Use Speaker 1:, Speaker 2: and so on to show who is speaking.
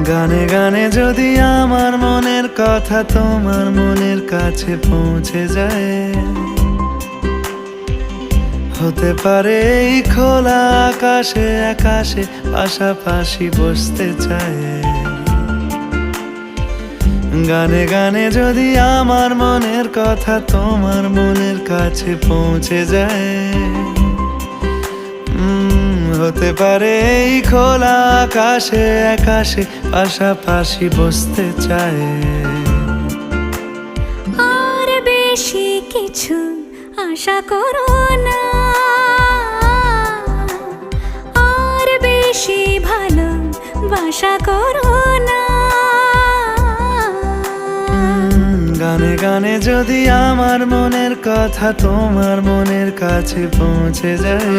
Speaker 1: গানে গানে যদি আমার মনের কথা তোমার মনের কাছে পৌঁছে যায়, হতে পারে এই খোলা আকাশে আকাশে পাশাপাশি বসতে চায়। গানে গানে যদি আমার মনের কথা তোমার মনের কাছে পৌঁছে যায়, হতে পারে এই খোলা আকাশে আকাশে পাশাপাশি বসতে চায়।
Speaker 2: আর বেশি কিছু আশা করো না, আর বেশি ভালোবাসা করো না।
Speaker 1: গানে গানে যদি আমার মনের কথা তোমার মনের কাছে পৌঁছে যায়,